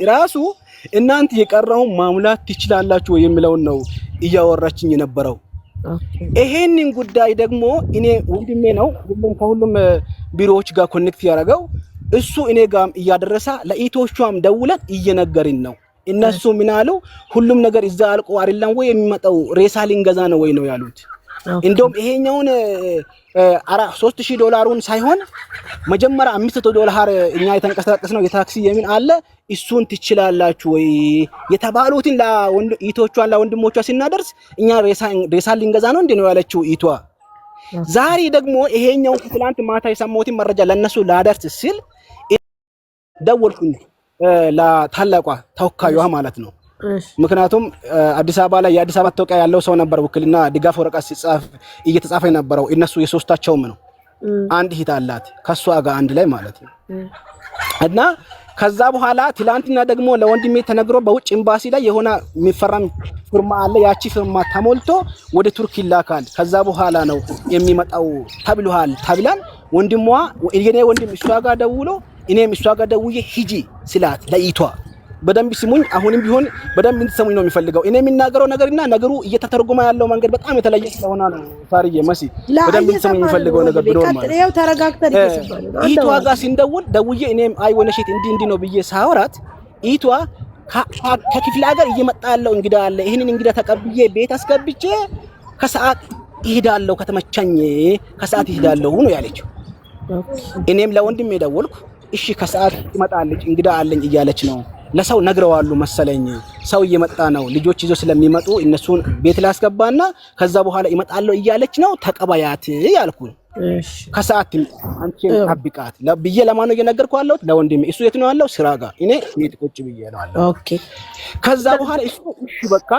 ራሱ እናንተ የቀረው ማሙላት ትችላላችሁ የሚለውን ነው እያወራችኝ የነበረው። ይሄንን ጉዳይ ደግሞ እኔ ወንድሜ ነው ከሁሉም ቢሮዎች ጋር ኮኔክት ያደረገው እሱ እኔ ጋርም እያደረሰ ለኢትዮቿም ደውለን እየነገርን ነው። እነሱ ምን አሉ? ሁሉም ነገር እዛ አልቆ አይደለም ወይ የሚመጣው ሬሳ ሊንገዛ ነው ወይ ነው ያሉት። እንደውም ይሄኛውን $3000 ሳይሆን መጀመሪያ $500 እኛ የተንቀሳቀስ ነው የታክሲ የምን አለ እሱን ትችላላችሁ ወይ የተባሉትን ለኢትዮቿን ለወንድሞቿ ሲናደርስ እኛ ሬሳ ሊንገዛ ነው እንዴ ነው ያለችው ኢቷ። ዛሬ ደግሞ ይሄኛው ትላንት ማታ የሰማሁትን መረጃ ለነሱ ላደርስ ሲል ደወልኩኝ ለታላቋ ተወካዩዋ ማለት ነው። ምክንያቱም አዲስ አበባ ላይ የአዲስ አበባ ተወካይ ያለው ሰው ነበር ውክልና ድጋፍ ወረቀት ሲጻፍ እየተጻፈ የነበረው እነሱ የሶስታቸውም ነው። አንድ ሂት አላት ከሷ ጋር አንድ ላይ ማለት ነው። እና ከዛ በኋላ ትላንትና ደግሞ ለወንድሜ ተነግሮ በውጭ ኤምባሲ ላይ የሆነ የሚፈረም ፍርማ አለ። ያቺ ፍርማ ተሞልቶ ወደ ቱርክ ይላካል። ከዛ በኋላ ነው የሚመጣው ተብሏል ተብለን ወንድሟ የኔ ወንድም እሷ ጋር ደውሎ እኔም እሷ ጋር ደውዬ ሂጂ ስላት ለኢቷ በደንብ ስሙኝ፣ አሁንም ቢሆን በደንብ እንድትሰሙኝ ነው የሚፈልገው። እኔ የሚናገረው ነገርና ነገሩ እየተተረጎመ ያለው መንገድ በጣም የተለየ ስለሆነ ነው። ፋርዬ መሲ በደንብ እንድትሰሙኝ የሚፈልገው ነገር ብሎ ማለት ነው። ተረጋግተን ኢቷ ጋር ሲንደውል ደውዬ እኔም አይ ወነሽት እንዲህ ነው ብዬ ሳወራት ኢቷ ከክፍለ ሀገር እየመጣ ያለው እንግዳ አለ፣ ይሄንን እንግዳ ተቀብዬ ቤት አስገብቼ ከሰዓት ይሄዳለሁ፣ ከተመቸኝ ከሰዓት ይሄዳለሁ ነው ያለችው። እኔም ለወንድሜ ደወልኩ። እሺ ከሰዓት ይመጣለች እንግዳ አለኝ እያለች ነው ለሰው ነግረዋሉ መሰለኝ። ሰው እየመጣ ነው ልጆች ይዞ ስለሚመጡ እነሱን ቤት ላስገባና ከዛ በኋላ ይመጣለው እያለች ነው ተቀባያት ያልኩኝ። ከሰዓት አንቺ ታብቃት ለብዬ ለማን ነው እየነገርኩ ያለሁት? ለወንድሜ። እሱ የት ነው ያለው? ስራ ጋር። እኔ ቤት ቁጭ ብዬ ነው ያለው። ኦኬ። ከዛ በኋላ እሱ እሺ በቃ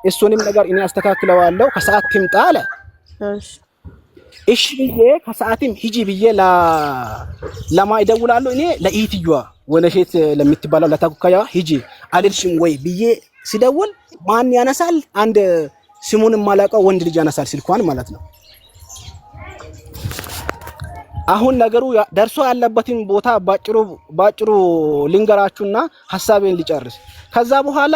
እሱንም ነገር እኔ አስተካክለዋለሁ ከሰዓት ትምጣ አለ። እሺ ብዬ ከሰዓትም ሂጂ ብዬ ለማ ይደውላለሁ እኔ ለኢትዮዋ ወነሸት ለምትባለው ለታኩካያ ሂጂ አልልሽም ወይ ብዬ ሲደውል ማን ያነሳል? አንድ ስሙን ማላቀው ወንድ ልጅ ያነሳል ስልኳን ማለት ነው። አሁን ነገሩ ደርሶ ያለበትን ቦታ ባጭሩ ልንገራችሁና ሐሳቤን ልጨርስ። ከዛ በኋላ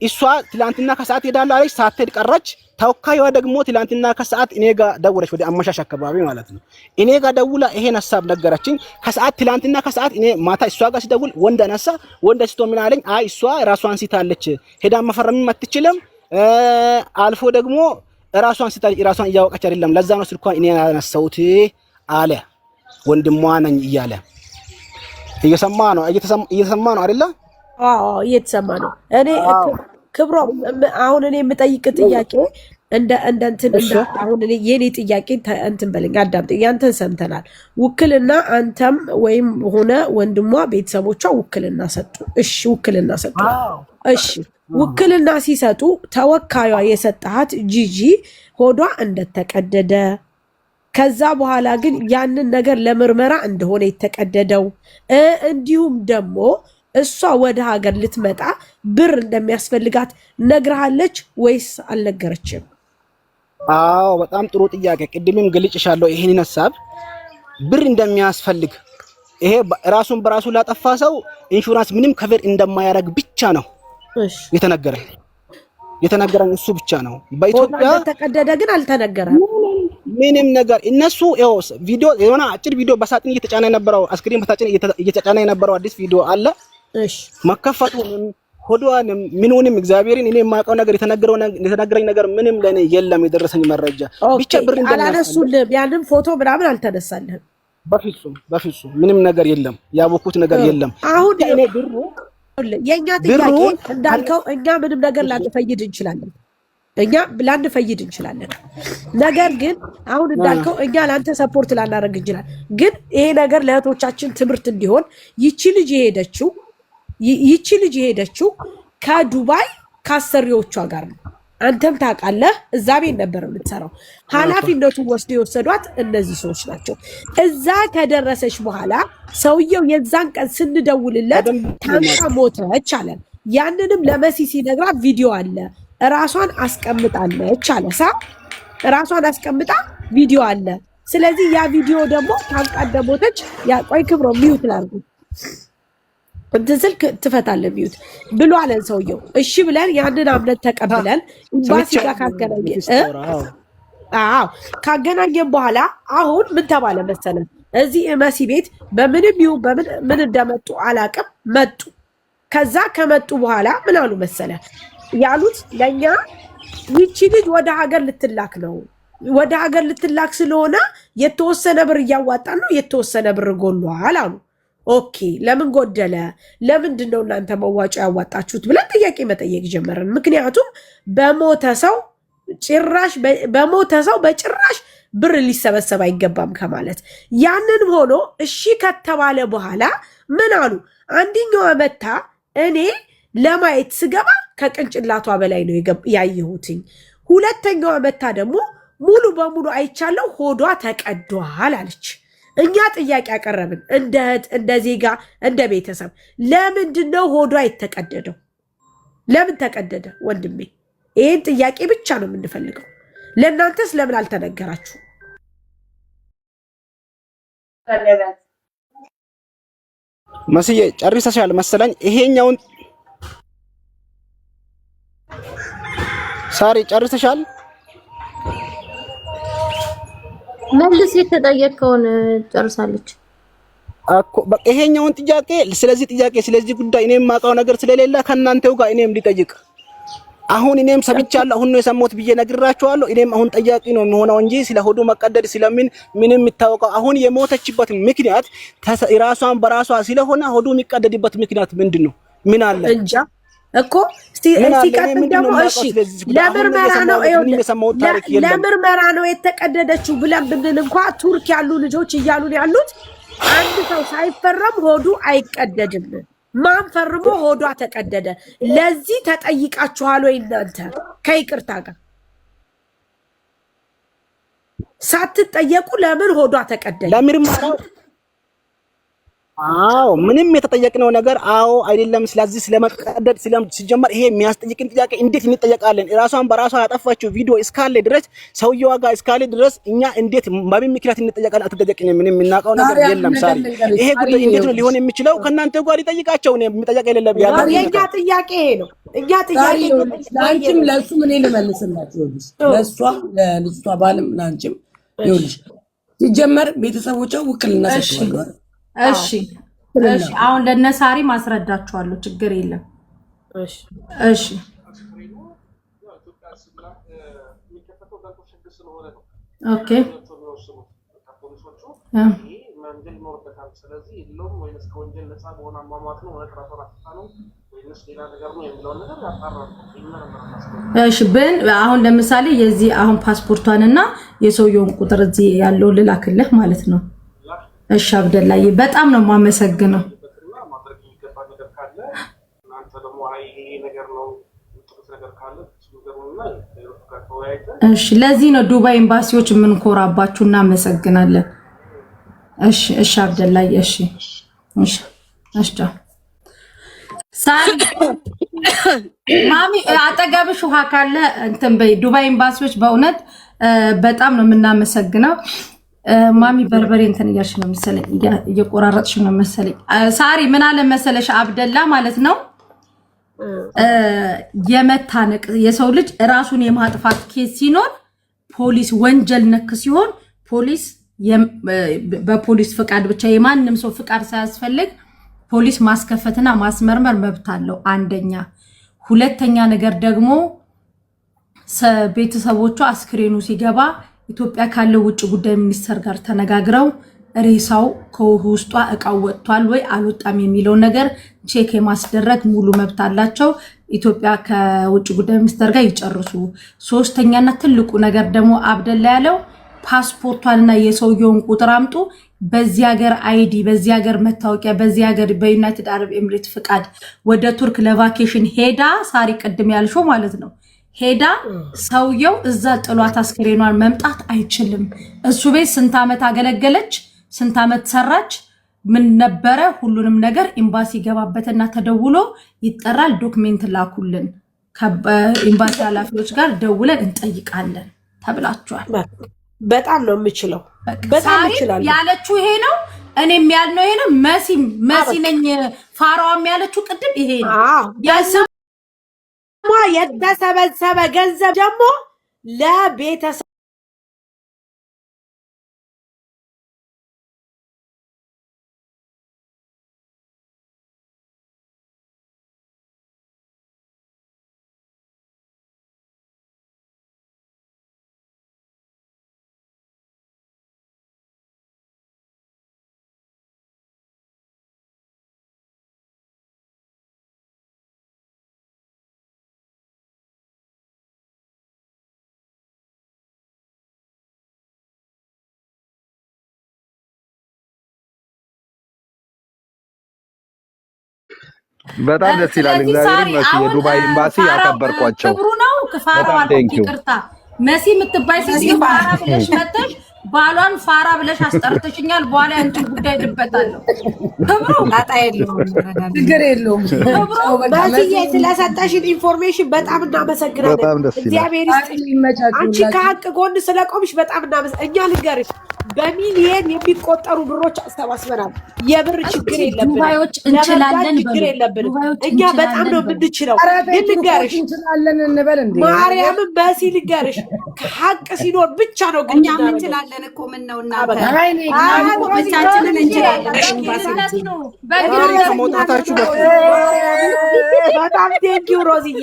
እሷ ትላንትና ከሰዓት ሄዳለች አለች፣ ሳትሄድ ቀረች። ተወካይዋ ደግሞ ትላንትና ከሰዓት እኔ ጋር ደወለች፣ ወደ አመሻሽ አካባቢ ማለት ነው። እኔ ጋር ደውላ ይሄን ሐሳብ ነገረችኝ። ከሰዓት ትላንትና ከሰዓት እኔ ማታ እሷ ጋር ሲደውል ወንድ አነሳ። ወንድ ስቶ ምን አለኝ? አይ እሷ ራሷን ሲታለች ሄዳ መፈረምም አትችልም፣ አልፎ ደግሞ ራሷን ሲታለች ራሷን እያወቀች አይደለም፣ ለዛ ነው ስልኳን እኔ ያነሳሁት አለ። ወንድሟ ነኝ እያለ እየሰማ ነው አይደለ? አዎ እየተሰማ ነው። እኔ ክብሮ አሁን እኔ የምጠይቅ ጥያቄ እንትን አሁን እኔ የኔ ጥያቄ እንትን በለኝ፣ አዳምጥ። ያንተን ሰምተናል። ውክልና አንተም ወይም ሆነ ወንድሟ ቤተሰቦቿ ውክልና ሰጡ። እሺ ውክልና ሰጡ። እሺ ውክልና ሲሰጡ ተወካዩዋ የሰጣት ጂጂ ሆዷ እንደተቀደደ ከዛ በኋላ ግን ያንን ነገር ለምርመራ እንደሆነ የተቀደደው እንዲሁም ደግሞ እሷ ወደ ሀገር ልትመጣ ብር እንደሚያስፈልጋት ነግረሃለች ወይስ አልነገረችም? አዎ በጣም ጥሩ ጥያቄ። ቅድምም ገልጭሻለሁ ይሄንን ሐሳብ ብር እንደሚያስፈልግ። ይሄ ራሱን በራሱ ላጠፋ ሰው ኢንሹራንስ ምንም ከቨር እንደማያደርግ ብቻ ነው የተነገረን እሱ ብቻ ነው። በኢትዮጵያ ተቀደደ ግን አልተነገረም ምንም ነገር። እነሱ ያው ቪዲዮ የሆነ አጭር ቪዲዮ በሳጥን እየተጫነ የነበረው አስክሪን በሳጥን እየተጫነ የነበረው አዲስ ቪዲዮ አለ። እሺ መከፈቱንም ሆዷንም ምንውንም እግዚአብሔርን እኔ የማውቀው ነገር የተነገረኝ ነገር ምንም ለኔ የለም። የደረሰኝ መረጃ ብቻ ብር አላነሱልህም? ያንን ፎቶ ምናምን አልተነሳልህም? በፍጹም ምንም ነገር የለም። ያወኩት ነገር የለም። አሁን እኔ ብሩ የኛ ጥያቄ እንዳልከው እኛ ምንም ነገር ላንፈይድ እንችላለን። ነገር ግን አሁን እንዳልከው እኛ ላንተ ሰፖርት ላናደርግ እንችላለን። ግን ይሄ ነገር ለእህቶቻችን ትምህርት እንዲሆን ይቺ ልጅ የሄደችው ከዱባይ ከአሰሪዎቿ ጋር ነው። አንተም ታውቃለህ፣ እዛ ቤት ነበር የምትሰራው። ኃላፊነቱን ወስደው የወሰዷት እነዚህ ሰዎች ናቸው። እዛ ከደረሰች በኋላ ሰውየው የዛን ቀን ስንደውልለት ታንቃ ሞተች አለን። ያንንም ለመሲ ሲነግራት ቪዲዮ አለ፣ ራሷን አስቀምጣለች አለ። ራሷን አስቀምጣ ቪዲዮ አለ። ስለዚህ ያ ቪዲዮ ደግሞ ታንቃ እንደሞተች ቆይ ክብሮ ሚውት ላድርጉ። እንትን ስልክ ትፈታለህ ሚዩት ብሎ አለን ሰውየው። እሺ ብለን ያንን አምነት ተቀብለን ኤምባሲ ጋር ካገናኘን በኋላ አሁን ምን ተባለ መሰለን? እዚህ መሲ ቤት በምንም ይሁን በምን ምን እንደመጡ አላቅም መጡ። ከዛ ከመጡ በኋላ ምን አሉ መሰለ ያሉት ለኛ ይቺ ልጅ ወደ ሀገር ልትላክ ነው። ወደ ሀገር ልትላክ ስለሆነ የተወሰነ ብር እያዋጣን ነው፣ የተወሰነ ብር ጎሏል አሉ። ኦኬ ለምን ጎደለ? ለምንድን ነው እናንተ መዋጮ ያዋጣችሁት ብለን ጥያቄ መጠየቅ ጀመረን። ምክንያቱም በሞተ ሰው በጭራሽ ብር ሊሰበሰብ አይገባም ከማለት ያንን ሆኖ እሺ ከተባለ በኋላ ምን አሉ? አንደኛዋ መታ እኔ ለማየት ስገባ ከቅንጭላቷ በላይ ነው ያየሁትኝ። ሁለተኛዋ መታ ደግሞ ሙሉ በሙሉ አይቻለው ሆዷ ተቀዷል አለች። እኛ ጥያቄ ያቀረብን እንደ እህት፣ እንደ ዜጋ፣ እንደ ቤተሰብ ለምንድን ነው ሆዷ የተቀደደው? ለምን ተቀደደ ወንድሜ? ይህን ጥያቄ ብቻ ነው የምንፈልገው። ለእናንተስ ለምን አልተነገራችሁ? መስዬ ጨርሰሻል መሰለኝ። ይሄኛውን ሳሪ ጨርሰሻል? መልስ የተጠየቀውን ጨርሳለች እኮ በቃ ይሄኛውን ጥያቄ ስለዚህ ጉዳይ እኔም የማውቀው ነገር ስለሌለ ከእናንተው ጋር እኔም ሊጠይቅ አሁን እኔም ሰምቻለሁ። አሁን ነው የሰማሁት ብዬ ነግራችኋለሁ። እኔም አሁን ጠያቂ ነው የሚሆነው እንጂ ስለ ሆዱ መቀደድ ስለምን ምንም የሚታወቀው አሁን የሞተችበት ምክንያት ራሷን በራሷ ስለሆነ ሆዱ የሚቀደድበት ምክንያት ምንድነው? ምን አለ እንጃ እኮ ሲቀጥል ደግሞ እሺ ለምርመራ ነው የተቀደደችው ብለን ብንል እንኳን ቱርክ ያሉ ልጆች እያሉን ያሉት አንድ ሰው ሳይፈረም ሆዱ አይቀደድም። ማን ፈርሞ ሆዷ ተቀደደ? ለዚህ ተጠይቃችኋል ወይ እናንተ? ከይቅርታ ጋር ሳትጠየቁ ለምን ሆዷ ተቀደደ? ለምርመራው ምንም የተጠየቅነው ነገር አይደለም። ስለዚህ ስለመቀደድ ሲጀመር ይሄ የሚያስጠይቅን ጥያቄ እንዴት እንጠየቃለን? ራሷን በራሷ ያጠፋችው ቪዲዮ እስካለ ድረስ ሰውየው ጋር እስካለ ድረስ እኛ እንዴት በምን ምክንያት እንጠየቃለን? አትጠየቅን። ምንም የምናውቀው ነገር የለም። ሳሪ ይሄ ጉዳይ እንዴት ነው ሊሆን የሚችለው? ከእናንተ ጋር ሊጠይቃቸው ነው የሚጠየቅ የሌለም። የኛ ጥያቄ ነው። እኛ ጥያቄ ላንቺም ለሱም እኔ ልመልስላችሁ። ለሷ ለልጅቷ ባልም ላንቺም ይኸውልሽ ሲጀመር ቤተሰቦቿ ውክልና ሰጥተዋል። እሺ አሁን ለነሳሪ ማስረዳችኋለሁ። ችግር የለም። እሺ ኦኬ እሺ አሁን ለምሳሌ የዚህ አሁን ፓስፖርቷንና የሰውየውን ቁጥር እዚህ ያለው ልላክልህ ማለት ነው። እሺ አብደላዬ በጣም ነው የማመሰግነው። እሺ ለዚህ ነው ዱባይ ኤምባሲዎች የምንኮራባችሁ። እናመሰግናለን። እሺ አብደላዬ እሺ ማሚ አጠገብሽ ውሃ ካለ እንትን በይ። ዱባይ ኤምባሲዎች በእውነት በጣም ነው የምናመሰግነው። ማሚ በርበሬ እንትን እያልሽ ነው መሰለኝ፣ እየቆራረጥሽ ነው መሰለኝ። ሳሪ ምን አለ መሰለሽ አብደላ ማለት ነው የመታነቅ የሰው ልጅ ራሱን የማጥፋት ኬስ ሲኖር ፖሊስ ወንጀል ነክ ሲሆን ፖሊስ በፖሊስ ፍቃድ ብቻ የማንም ሰው ፍቃድ ሳያስፈልግ ፖሊስ ማስከፈትና ማስመርመር መብት አለው። አንደኛ። ሁለተኛ ነገር ደግሞ ቤተሰቦቿ አስክሬኑ ሲገባ ኢትዮጵያ ካለው ውጭ ጉዳይ ሚኒስተር ጋር ተነጋግረው ሬሳው ከውስጧ እቃው ወጥቷል ወይ አልወጣም የሚለው ነገር ቼክ የማስደረግ ሙሉ መብት አላቸው። ኢትዮጵያ ከውጭ ጉዳይ ሚኒስተር ጋር ይጨርሱ። ሶስተኛና ትልቁ ነገር ደግሞ አብደላ ያለው ፓስፖርቷንና የሰውየውን ቁጥር አምጡ። በዚህ ሀገር አይዲ፣ በዚህ ሀገር መታወቂያ፣ በዚህ ሀገር በዩናይትድ አረብ ኤሚሬት ፍቃድ ወደ ቱርክ ለቫኬሽን ሄዳ ሳሪ ቅድም ያልሽው ማለት ነው ሄዳ ሰውየው እዛ ጥሏት አስክሬኗን መምጣት አይችልም። እሱ ቤት ስንት ዓመት አገለገለች፣ ስንት ዓመት ሰራች፣ ምን ነበረ፣ ሁሉንም ነገር ኤምባሲ ገባበትና ተደውሎ ይጠራል። ዶክሜንት ላኩልን፣ ከኤምባሲ ኃላፊዎች ጋር ደውለን እንጠይቃለን ተብላችኋል። በጣም ነው የምችለው፣ በጣም እችላለሁ ያለችው ይሄ ነው። እኔም ያልነው ይሄ ነው። መሲ ነኝ ፋራዋም ያለችው ቅድም ይሄ ነው። የስሟ የተሰበሰበ ገንዘብ ደግሞ ለቤተሰብ በጣም ደስ ይላል። እግዚአብሔር ይመስገን። የዱባይ ኤምባሲ ያከበርኳቸው ክብሩ ነው። ፋራዋ ይቅርታ መሲ የምትባይ ሴት ፋራ ብለሽ መተሽ ባሏን ፋራ ብለሽ አስጠርተሽኛል። በኋላ አንቺን ጉዳይ ልበታለሁ። ክብሩ ጣጣ የለውም፣ ችግር የለውም። በዚህ ስለሰጠሽን ኢንፎርሜሽን በጣም እናመሰግናለን። በጣም ደስ ይላል። እግዚአብሔር ይስጥልኝ። አንቺ ከሀቅ ጎን ስለቆምሽ በጣም እናመሰግናለን። እኛ ልንገርሽ በሚሊየን የሚቆጠሩ ብሮች አሰባስበናል። የብር ችግር የለብንም፣ ዱባዮች እንችላለን፣ ችግር የለብንም። እኛ በጣም ነው የምንችለው። ግን ልንገርሽ እንችላለን እንበል እንዴ ማርያምን በሲ ልንገርሽ ከሀቅ ሲኖር ብቻ ነው። ግን እኛ እንችላለን እኮ ምን ነው እናንተ ብቻችንን እንችላለን። ከመውጣታችሁ በጣም ቴንኪው ሮዝዬ።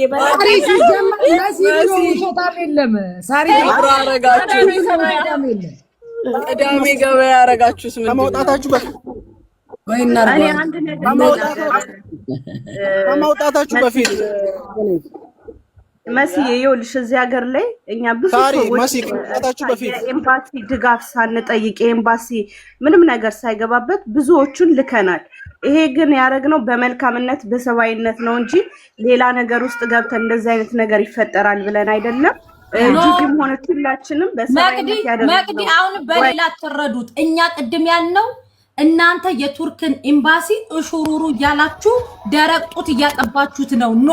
ቅዳሜ ገበያ ያረጋችሁስ ምን ከመውጣታችሁ በፊት መስዬ ይኸውልሽ እዚህ ሀገር ላይ እኛ ብዙ ሰዎች የኤምባሲ ድጋፍ ሳንጠይቅ የኤምባሲ ምንም ነገር ሳይገባበት ብዙዎቹን ልከናል። ይሄ ግን ያደረግነው በመልካምነት በሰብአዊነት ነው እንጂ ሌላ ነገር ውስጥ ገብተን እንደዚህ አይነት ነገር ይፈጠራል ብለን አይደለም። ጂጂም ሆነች ሁላችንም በሰብአዊነት ያደረግነው። መቅዲ አሁን በሌላ ተረዱት። እኛ ቅድም ያልነው እናንተ የቱርክን ኤምባሲ እሹሩሩ እያላችሁ ደረቅ ጡት እያጠባችሁት ነው። ኖ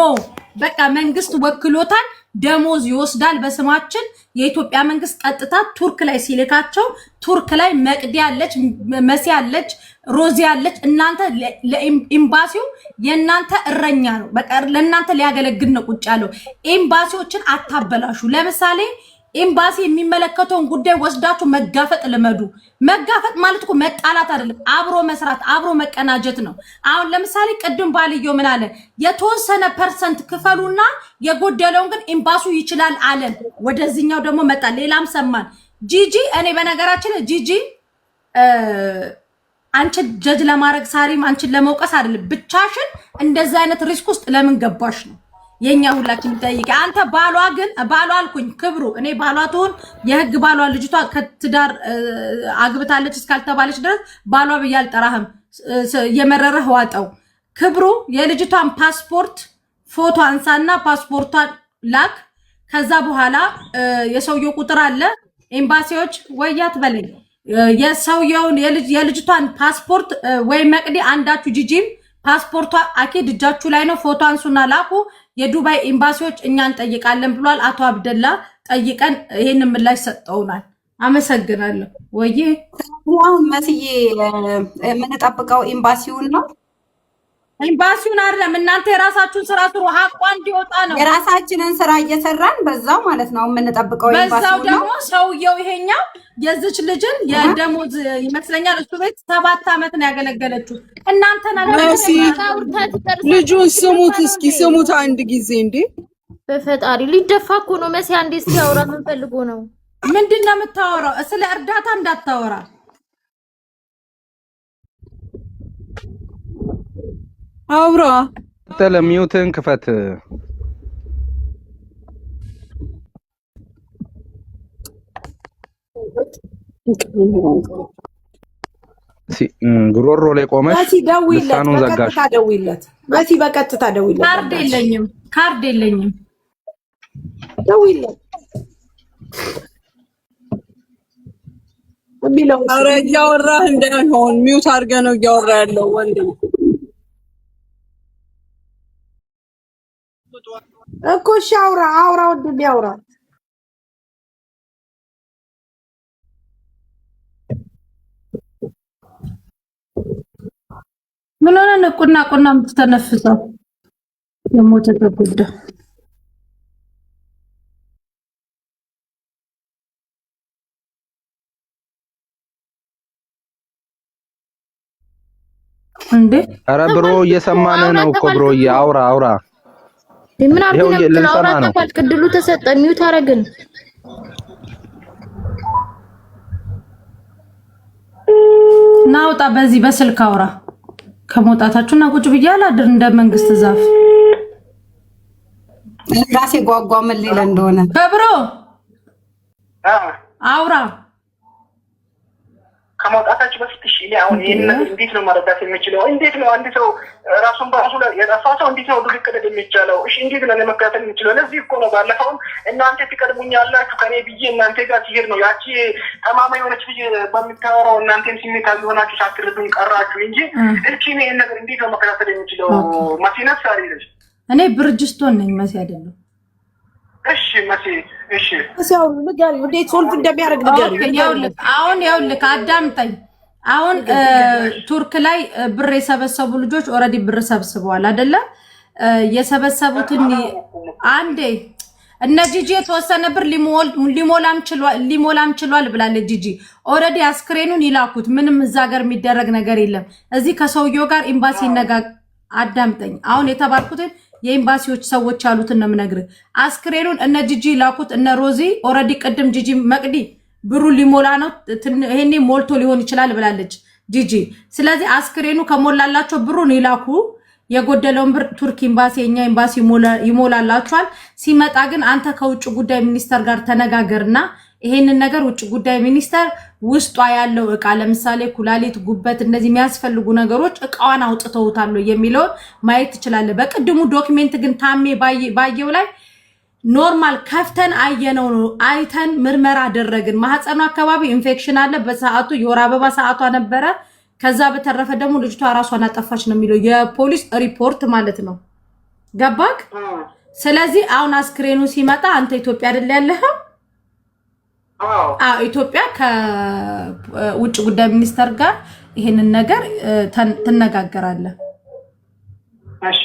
በቃ መንግስት ወክሎታል፣ ደሞዝ ይወስዳል በስማችን። የኢትዮጵያ መንግስት ቀጥታ ቱርክ ላይ ሲልካቸው ቱርክ ላይ መቅዲ ያለች፣ መሲ ያለች፣ ሮዚ ያለች። እናንተ ለኤምባሲው የእናንተ እረኛ ነው። በቃ ለእናንተ ሊያገለግል ነው ቁጭ ያለው። ኤምባሲዎችን አታበላሹ። ለምሳሌ ኤምባሲ የሚመለከተውን ጉዳይ ወስዳችሁ መጋፈጥ ልመዱ። መጋፈጥ ማለት እኮ መጣላት አይደለም፣ አብሮ መስራት፣ አብሮ መቀናጀት ነው። አሁን ለምሳሌ ቅድም ባልየው ምን አለ? የተወሰነ ፐርሰንት ክፈሉና የጎደለውን ግን ኤምባሲው ይችላል አለን። ወደዚህኛው ደግሞ መጣ፣ ሌላም ሰማን። ጂጂ እኔ በነገራችን ጂጂ አንቺን ጀጅ ለማድረግ ሳሪም አንቺን ለመውቀስ አይደለም፣ ብቻሽን እንደዚህ አይነት ሪስክ ውስጥ ለምን ገባሽ ነው የኛ ሁላችን ጠይቀ። አንተ ባሏ ግን ባሏ አልኩኝ ክብሩ፣ እኔ ባሏ ትሆን የህግ ባሏ ልጅቷ ከትዳር አግብታለች እስካልተባለች ድረስ ባሏ ብዬ አልጠራህም። የመረረህ ዋጠው። ክብሩ የልጅቷን ፓስፖርት ፎቶ አንሳና ፓስፖርቷን ላክ። ከዛ በኋላ የሰውየው ቁጥር አለ ኤምባሲዎች ወያት በለኝ የሰውየውን የልጅቷን ፓስፖርት ወይ መቅዲ አንዳችሁ ጂጂም ፓስፖርቷ አኪድ እጃችሁ ላይ ነው። ፎቶ አንሱና ላኩ። የዱባይ ኤምባሲዎች እኛ እንጠይቃለን ብሏል አቶ አብደላ። ጠይቀን ይሄን ምላሽ ሰጠውናል። አመሰግናለሁ። ወይ አሁን መስዬ የምንጠብቀው ኤምባሲውን ነው። ኤምባሲውን አይደለም፣ እናንተ የራሳችሁን ስራ ስሩ። ሀቋ እንዲወጣ ነው። የራሳችንን ስራ እየሰራን በዛው ማለት ነው የምንጠብቀው ኤምባሲውን ነው። በዛው ደግሞ ሰውየው ይሄኛው የዚች ልጅን የደሞዝ ይመስለኛል እሱ ቤት 7 ዓመት ነው ያገለገለችው። እናንተና ልጁን ስሙት እስኪ ስሙት አንድ ጊዜ እንዴ! በፈጣሪ ሊደፋ እኮ ነው። መሲ አንዴ ሲያወራ ምን ፈልጎ ነው? ምንድነው የምታወራው? ስለ እርዳታ እንዳታወራ። አውራ ተለሚውትን ክፈት። ጉሮሮ ላይ ቆመሽ ልሳኑን ዘጋሽ። መሲ በቀጥታ ደውይለት። ካርድ የለኝም። ደውይለት። ኧረ እያወራህ እንዳይሆን ሚውት አድርገህ ነው እያወራ ያለው ወንድ እኮ። እሺ አውራ ወንድሜ አውራ። ምን ሆነ ነው ቁና የምትተነፍሰው? የሞተ ተጎዳ እንዴ? ኧረ ብሮ እየሰማን ነው እኮ ብሮዬ፣ አውራ ምን አልኩኝ? አውራ ተባልክ፣ እድሉ ተሰጠ። ሚውት አረግን። ናውጣ በዚህ በስልክ አውራ። ከመውጣታችሁና ቁጭ ብያለሁ አድር እንደ መንግስት ዛፍ ራሴ ጓጓ ምን ሌላ እንደሆነ በብሮ አውራ ከመውጣታችሁ በፊት እሺ፣ እኔ አሁን ይሄን ነገር እንዴት ነው ማረዳት የምችለው? እንዴት ነው አንድ ሰው ራሱን በራሱ ላይ የጠፋ ሰው እንዴት ነው ድርቅ ቀደም የሚቻለው? እሺ፣ እንዴት ነው ለመከታተል የምችለው? ለዚህ እኮ ነው ባለፈው እናንተ ትቀድሙኛላችሁ ከኔ ብዬ እናንተ ጋር ሲሄድ ነው ያቺ ተማማ የሆነች ልጅ በሚታወራው እናንተም ስሜታዊ ሆናችሁ ሳትረዱኝ ቀራችሁ እንጂ እቺ ነው ይሄን ነገር እንዴት ነው መከታተል የምችለው? ማሲናት ሳሪ ልጅ እኔ ብርጅስቶን ነኝ መሲ አይደለም። እሺ መሲ፣ እሺ እዚያው ንገሪው እንዴት ሶልቭ እንደሚያደርግ ንገሪው። አሁን ይኸውልህ አዳምጠኝ። አሁን ቱርክ ላይ ብር የሰበሰቡ ልጆች ኦልሬዲ ብር ሰብስበዋል አይደለ? የሰበሰቡትን አንዴ እነ ጂጂ የተወሰነ ብር ሊሞላም ችሏል ብላለች ጂጂ። ኦልሬዲ አስክሬኑን ይላኩት። ምንም እዛ ሀገር የሚደረግ ነገር የለም። እዚህ ከሰውየው ጋር ኤምባሲ አዳምጠኝ። አሁን የተባልኩትን የኤምባሲዎች ሰዎች ያሉትን ነው የምነግርህ። አስክሬኑን እነ ጂጂ ላኩት፣ እነ ሮዚ ኦልሬዲ ቅድም ጂጂ መቅዲ ብሩ ሊሞላ ነው ይሄኔ ሞልቶ ሊሆን ይችላል ብላለች ጂጂ። ስለዚህ አስክሬኑ ከሞላላቸው ብሩን ይላኩ፣ የጎደለውን ብር ቱርክ ኤምባሲ የኛ ኤምባሲ ይሞላላችኋል። ሲመጣ ግን አንተ ከውጭ ጉዳይ ሚኒስተር ጋር ተነጋገርና ይሄንን ነገር ውጭ ጉዳይ ሚኒስተር ውስጧ ያለው እቃ ለምሳሌ ኩላሊት፣ ጉበት እንደዚህ የሚያስፈልጉ ነገሮች እቃዋን አውጥተውታል የሚለውን ማየት ትችላለህ። በቅድሙ ዶክሜንት ግን ታሜ ባየው ላይ ኖርማል ከፍተን አየነው ነው። አይተን ምርመራ አደረግን። ማህፀኑ አካባቢ ኢንፌክሽን አለ። በሰዓቱ የወር አበባ ሰዓቷ ነበረ። ከዛ በተረፈ ደግሞ ልጅቷ ራሷን አጠፋች ነው የሚለው የፖሊስ ሪፖርት ማለት ነው። ገባክ? ስለዚህ አሁን አስክሬኑ ሲመጣ አንተ ኢትዮጵያ አይደል ያለኸው? ኢትዮጵያ ከውጭ ጉዳይ ሚኒስተር ጋር ይሄንን ነገር ትነጋገራለህ። እሺ